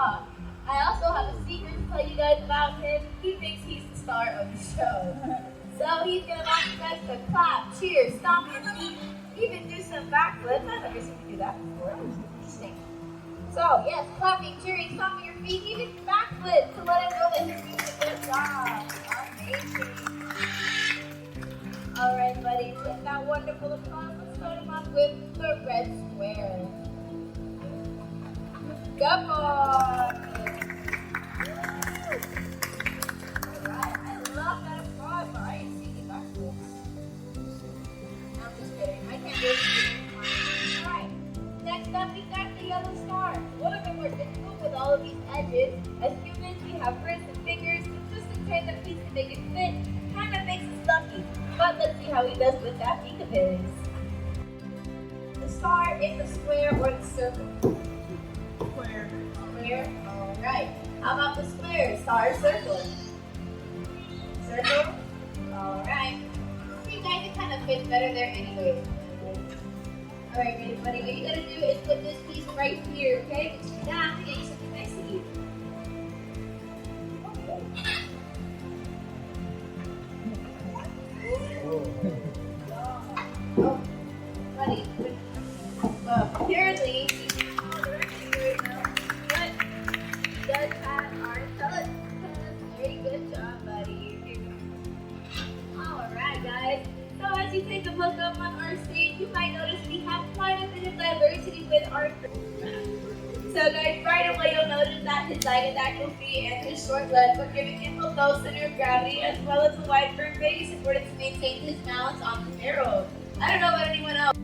Ah, I also have a secret to tell you guys about him. He thinks he's the star of the show. So he's gonna want you guys to clap, cheer, stomp your feet, even do some backflips. I've never seen you do that before. It's interesting. So yes, clapping, cheering, stomping your feet, even backflips to let him know that you're doing a good job. Amazing. All right, buddies, with that wonderful applause, let's start him off with the red square. Good boy. Alright, I love that applause, but I ain't seen it backwards. I'm just kidding. I can't do it. Alright, next up we got the yellow star. A little bit more difficult with all of these edges. As humans, we have wrists and fingers, so just to turn the piece to make it fit kind of makes it stucky. But let's see how he does with that beak of his. The star is the square or the circle? Square. Square? Alright. How about the square? Star, circle. Circle? Alright. You guys, it kind of fits better there anyway. Alright, ready, buddy? What you gotta do is put this piece right here, okay? Now I have to get you something nice to eat. Oh, buddy. Apparently, does have our pellet. Very good job, buddy. Alright, guys. So as you take a look up on our stage, you might notice we have quite a bit of diversity with our So guys, right away you'll notice that his dactyl feet and his short legs are giving him a low center of gravity as well as a wide firm base in order to maintain his balance on the barrel. I don't know about anyone else.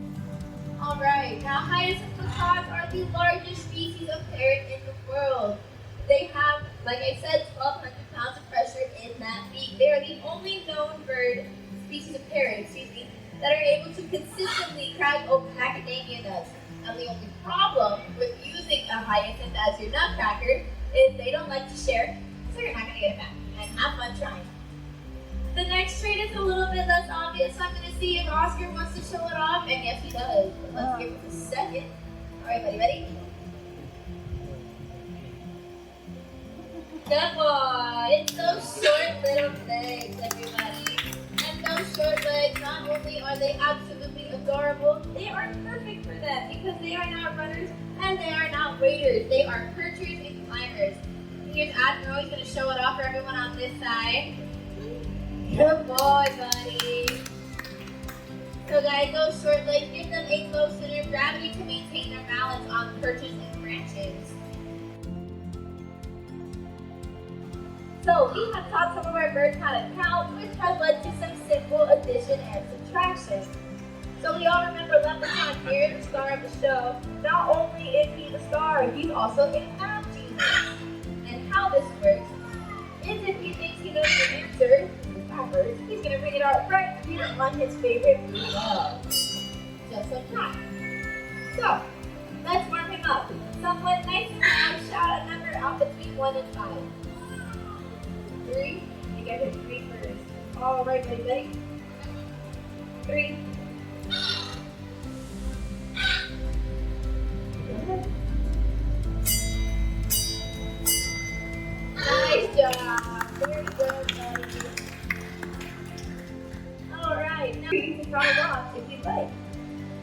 Alright, now hyacinth macaques are the largest species of parrot in the world. They have, like I said, 1,200 pounds of pressure in that beak. They are the only known bird species of parrot, that are able to consistently crack open macadamia nuts. Now the only problem with using a hyacinth as your nutcracker is they don't like to share, so you're not going to get it back. And have fun trying. The next trait is a little bit less obvious. I'm going to see if Oscar wants to show it off, and yes he does. But let's give it a second. Alright buddy, ready? Good boy! It's those short little legs, everybody. And those short legs, not only are they absolutely adorable, they are perfect for them because they are not runners and they are not waders. They are perchers and climbers. Here's Admiral. He's going to show it off for everyone on this side. Good boy, buddy. So guys, those short legs give them a low center of gravity to maintain their balance on perches and branches. So we have taught some of our birds how to count, which has led to some simple addition and subtraction. So we all remember Leprechaun here, the star of the show. Not only is he the star, he's also a math genius. And how this works is if he thinks he knows the answer, backwards, he's going to bring it out right here on his favorite blue ball. Just like that. So, let's warm him up. Someone nice and loud, shout a number out between 1 and 5. 3. You guys are 3 first. All right, ready? 3. Nice job. Very good, buddy. All right, now you can draw it off if you'd like.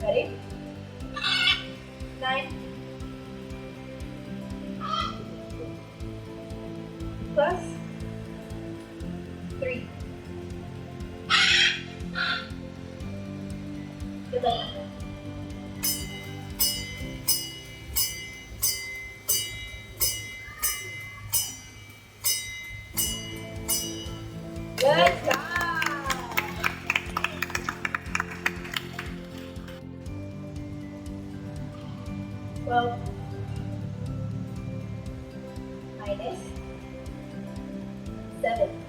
Ready? 9. Plus 3. Good luck. Good job. Well, minus 7.